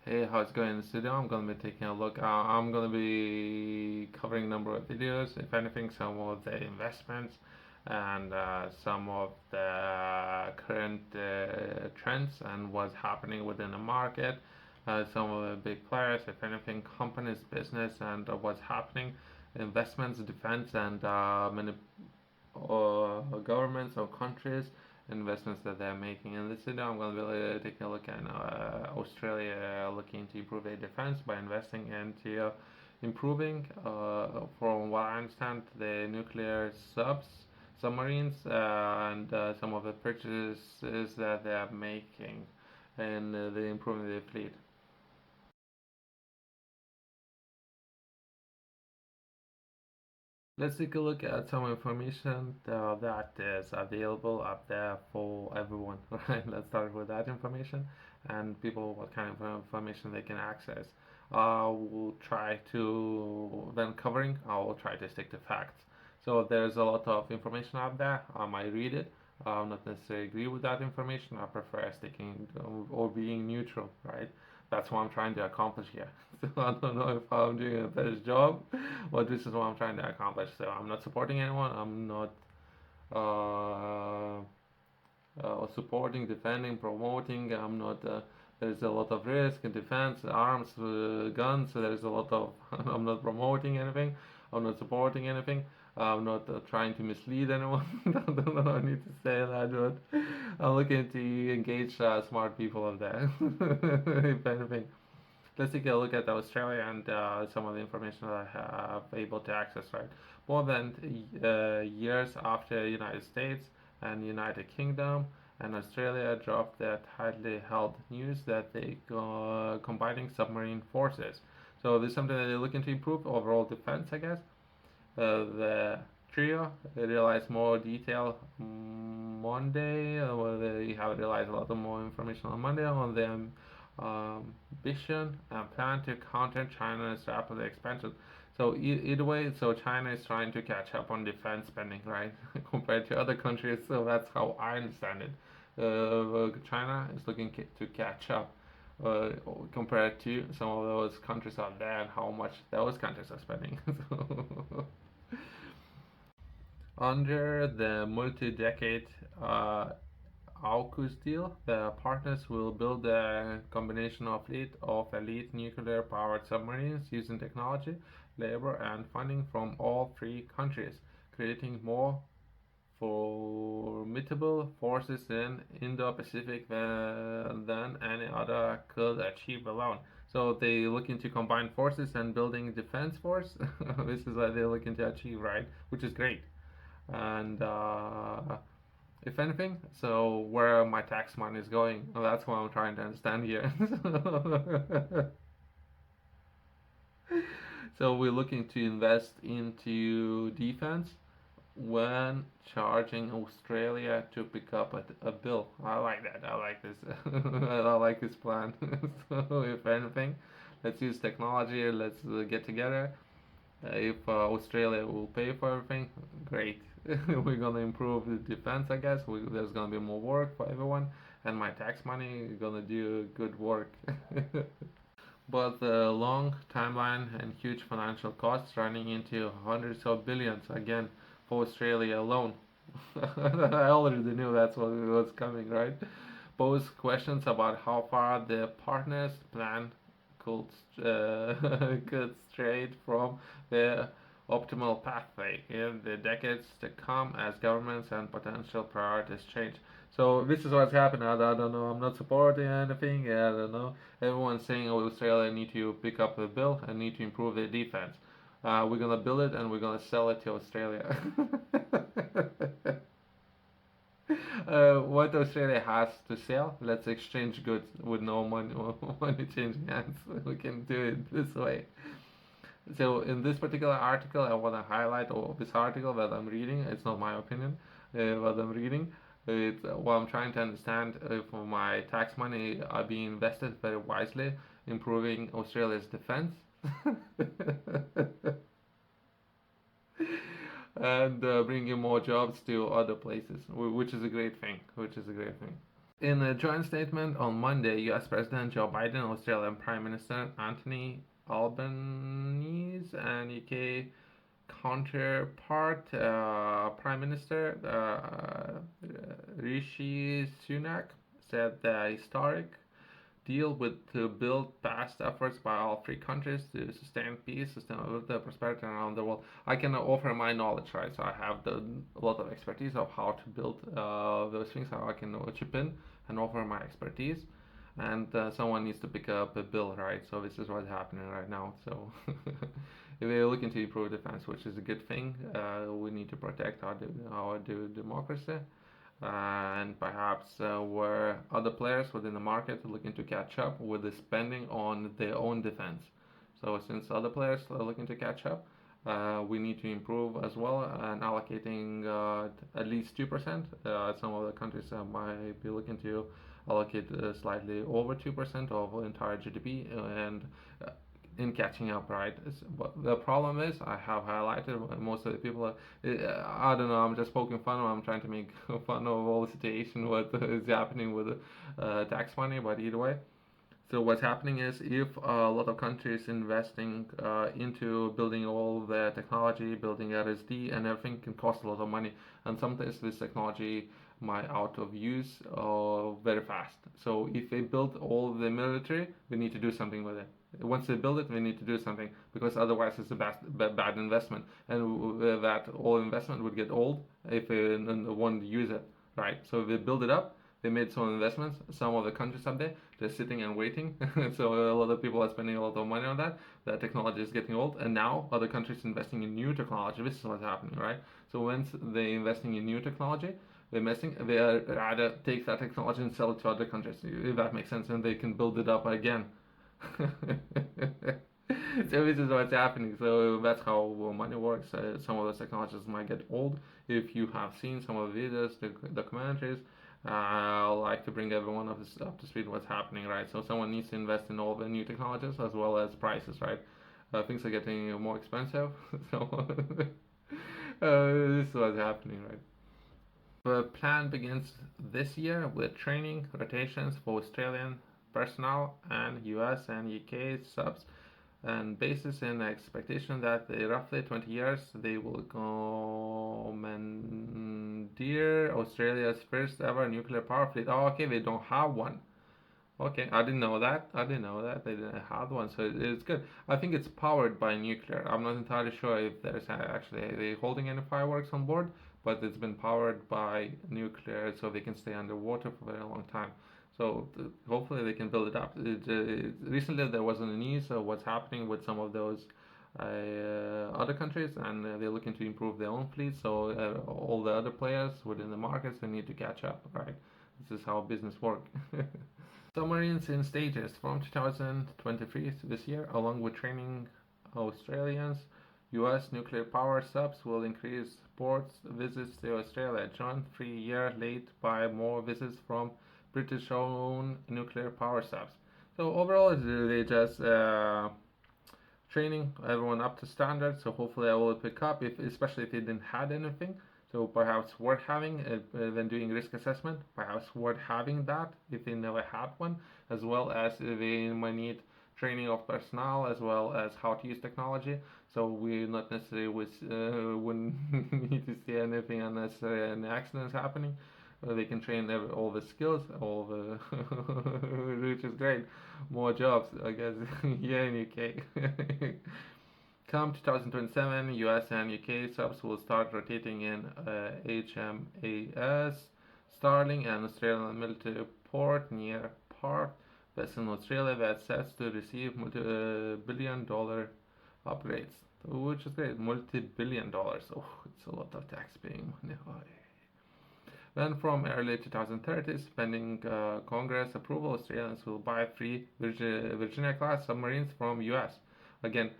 Hey, how's it going in the studio? I'm gonna be taking a look. I'm gonna be covering a number of videos, if anything, some of the investments and some of the current trends and what's happening within the market. Some of the big players, if anything, companies, business, and what's happening, investments, defense, and many governments or countries investments that they're making. In this video, I'm going to be taking a look at Australia looking to improve their defense by investing into improving, from what I understand, the nuclear submarines, and some of the purchases that they are making, and the improving their fleet. Let's take a look at some information that is available up there for everyone. Right? Let's start with that information and people what kind of information they can access. We'll try to then covering. I will try to stick to facts. So there's a lot of information out there. I might read it. I'll not necessarily agree with that information. I prefer sticking or being neutral. Right? That's what I'm trying to accomplish here. So I don't know if I'm doing a better job, but this is what I'm trying to accomplish. So I'm not supporting anyone. I'm not uh, supporting, defending, promoting. I'm not. There's a lot of risk in defense, arms, guns. So there's a lot of. I'm not promoting anything. I'm not supporting anything. I'm not trying to mislead anyone. I don't know. I need to say that, but I'm looking to engage smart people out there. If anything. Let's take a look at Australia and some of the information that I have able to access. Right, more than years after United States and United Kingdom and Australia dropped their tightly held news that they combining submarine forces. So this is something that they're looking to improve overall defense, I guess. The trio realized more detail Monday. They have realized a lot of more information on Monday on them vision and plan to counter China's rapid expansion. So either way, so China is trying to catch up on defense spending, right, compared to other countries. So that's how I understand it. China is looking to catch up uh, compared to some of those countries out there and how much those countries are spending. So under the multi-decade AUKUS deal, the partners will build a combination of fleet of elite nuclear-powered submarines using technology, labor, and funding from all three countries, creating more formidable forces in Indo-Pacific than any other could achieve alone. So they looking to combine forces and building defense force. This is what they're looking to achieve, right? Which is great. And if anything, so where my tax money is going, well, that's what I'm trying to understand here. So we're looking to invest into defense when charging Australia to pick up a bill. I like that. I like this. I like this plan. So if anything, let's use technology. Let's get together. If Australia will pay for everything, great. We're gonna improve the defense, I guess. There's gonna be more work for everyone, and my tax money is gonna do good work. But the long timeline and huge financial costs running into hundreds of billions again for Australia alone. I already knew that's what was coming, right? Pose questions about how far the partners plan could could stray from the optimal pathway in the decades to come as governments and potential priorities change. So this is what's happening. I don't know. I'm not supporting anything. I don't know. Everyone's saying, "Oh, Australia need to pick up the bill and need to improve their defense. We're gonna build it and we're gonna sell it to Australia." What Australia has to sell, let's exchange goods with no money, money changing hands. We can do it this way. So in this particular article, I want to highlight, or this article that I'm reading. It's not my opinion. What I'm reading. It's what I'm trying to understand if my tax money are being invested very wisely, improving Australia's defense. And bringing more jobs to other places, which is a great thing. Which is a great thing. In a joint statement on Monday, US President Joe Biden, Australian Prime Minister Anthony Albanese, and UK counterpart, Prime Minister Rishi Sunak, said the historic deal with to build past efforts by all three countries to sustain peace, sustainability, prosperity around the world. I can offer my knowledge, right? So I have a lot of expertise of how to build those things. How I can chip in and offer my expertise. And someone needs to pick up a bill, right? So this is what's happening right now. So if we're looking to improve defense, which is a good thing, we need to protect our democracy, and perhaps where other players within the market are looking to catch up with the spending on their own defense. So since other players are looking to catch up, we need to improve as well and allocating at least 2%. Some of the countries might be looking to allocate slightly over 2% of entire GDP, and in catching up, right? But the problem is, I have highlighted most of the people. I don't know. I'm just poking fun. I'm trying to make fun of all the situation what is happening with tax money. But either way, so what's happening is if a lot of countries investing into building all the technology, building RSD and everything can cost a lot of money, and sometimes this technology might out of use very fast. So if they build all the military, we need to do something with it. Once they build it, we need to do something because otherwise it's a bad investment, and that all investment would get old if we won't use it, right? So if they build it up, they made some investments. Some of the countries up there, they're sitting and waiting. So a lot of people are spending a lot of money on that. That technology is getting old, and now other countries investing in new technology. This is what's happening, right? So once they're investing in new technology, they rather take that technology and sell it to other countries. If that makes sense, and they can build it up again. So this is what's happening. So that's how money works. Some of those technologies might get old. If you have seen some of the videos, the documentaries, I like to bring everyone up to speed what's happening, right? So someone needs to invest in all the new technologies as well as prices, right? Things are getting more expensive, so this is what's happening, right? The plan begins this year with training rotations for Australian personnel and US and UK subs, and basis in the expectation that in roughly 20 years they will commandeer Australia's first ever nuclear power fleet. Oh, okay, they don't have one. Okay, I didn't know that. I didn't know that they didn't have one, so it's good. I think it's powered by nuclear. I'm not entirely sure if there's actually they holding any fireworks on board, but it's been powered by nuclear, so they can stay underwater for a very long time. So hopefully they can build it up. Recently there was in the news of what's happening with some of those other countries, and they're looking to improve their own fleet. So all the other players within the markets they need to catch up, right? This is how business work. Submarines in stages from 2023 to this year, along with training Australians. US nuclear power subs will increase ports visits to Australia, joined 3 years late by more visits from British owned nuclear power subs. So overall, it's really just training everyone up to standard. So hopefully I will pick up, if especially if they didn't had anything. So perhaps worth having when doing risk assessment. Perhaps worth having that if they never had one, as well as they might need training of personnel as well as how to use technology. So we not necessarily wouldn't need to see anything unnecessary and accidents happening. They can train all the skills, all the which is great. More jobs, I guess, here in UK. Come 2027, US and UK subs will start rotating in HMAS Starling and Australian military port near Perth. That's in Australia that sets to receive multi-billion dollar upgrades, which is great. Multi-billion dollars. Oh, it's a lot of tax-paying money. Then from early 2030s, pending Congress approval, Australians will buy 3 Virginia-class submarines from US. Again,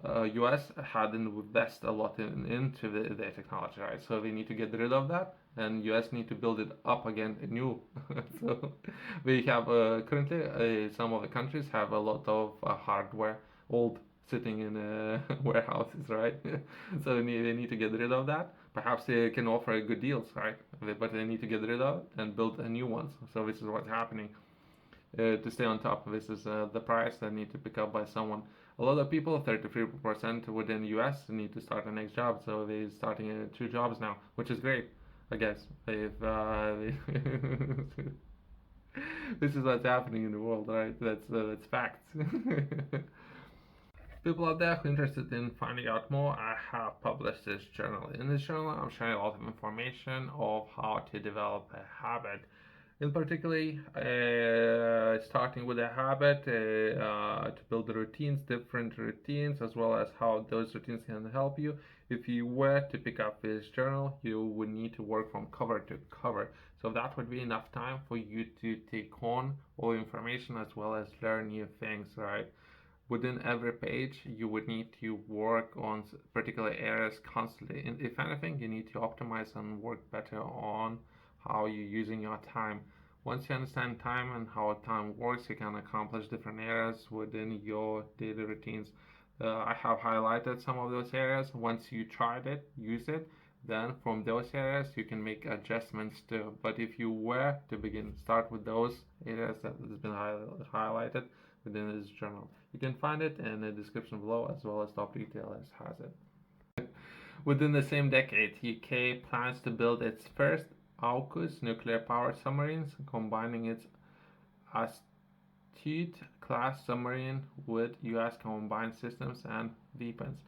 US had invested a lot into their technology, right? So they need to get rid of that, and US need to build it up again new. So we have currently some of the countries have a lot of hardware, old sitting in warehouses, right? So they need to get rid of that. Perhaps they can offer good deals, right? But they need to get rid of it and build new ones. So this is what's happening. To stay on top, this is the price that need to pick up by someone. A lot of people, 33% within US, need to start the next job. So they're starting 2 jobs now, which is great, I guess. If this is what's happening in the world, right? That's facts. People out there who are interested in finding out more, I have published this journal. In this journal, I'm sharing a lot of information of how to develop a habit. In particular, starting with a habit to build routines, different routines, as well as how those routines can help you. If you were to pick up this journal, you would need to work from cover to cover. So that would be enough time for you to take on all information as well as learn new things, right? Within every page, you would need to work on particular areas constantly. And if anything, you need to optimize and work better on how you're using your time. Once you understand time and how time works, you can accomplish different areas within your daily routines. I have highlighted some of those areas. Once you tried it, use it, then from those areas you can make adjustments too. But if you were to start with those areas that has been highlighted within this journal. You can find it in the description below as well as top retailers has it. Within the same decade, UK plans to build its first AUKUS nuclear-powered submarines, combining its Astute-class submarine with US combined systems and weapons.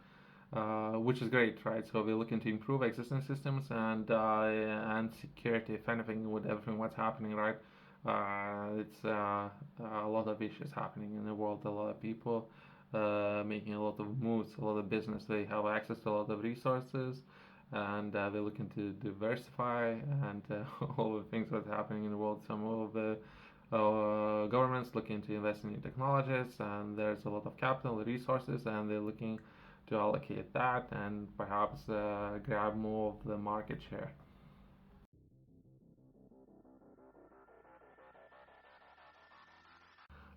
Which is great, right? So we're looking to improve existing systems and security, if anything, with everything what's happening, right? It's a lot of issues happening in the world. A lot of people making a lot of moves, a lot of business. They have access to a lot of resources, and they're looking to diversify and all the things that's happening in the world. Some of the governments looking to invest in new technologies, and there's a lot of capital resources, and they're looking to allocate that and perhaps grab more of the market share.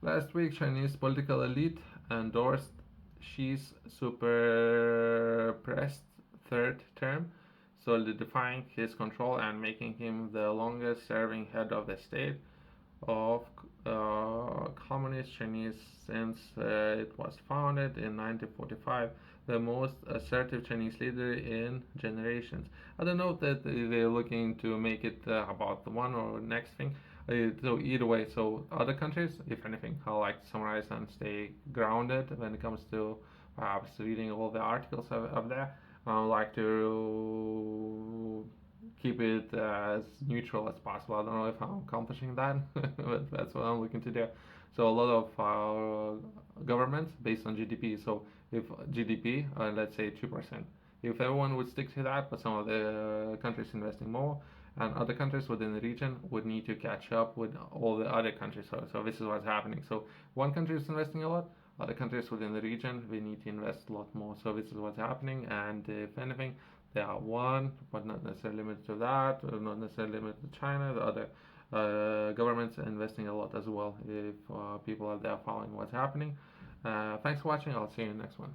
Last week, Chinese political elite endorsed Xi's suppressed third term, solidifying his control and making him the longest-serving head of the state of Communist Chinese since it was founded in 1945, the most assertive Chinese leader in generations. I don't know that they're looking to make it about the one or next thing. So either way, so other countries, if anything, I like to summarize and stay grounded when it comes to perhaps reading all the articles of there. I like to keep it as neutral as possible. I don't know if I'm accomplishing that, but that's what I'm looking to do. So a lot of governments based on GDP. So if GDP, let's say 2%, if everyone would stick to that, but some of the countries investing more, and other countries within the region would need to catch up with all the other countries. So this is what's happening. So one country is investing a lot, other countries within the region we need to invest a lot more. So this is what's happening, and if anything, they are one, but not necessarily limited to that, or not necessarily limited to China. The other governments are investing a lot as well. If people are there following what's happening. Thanks for watching. I'll see you in the next one.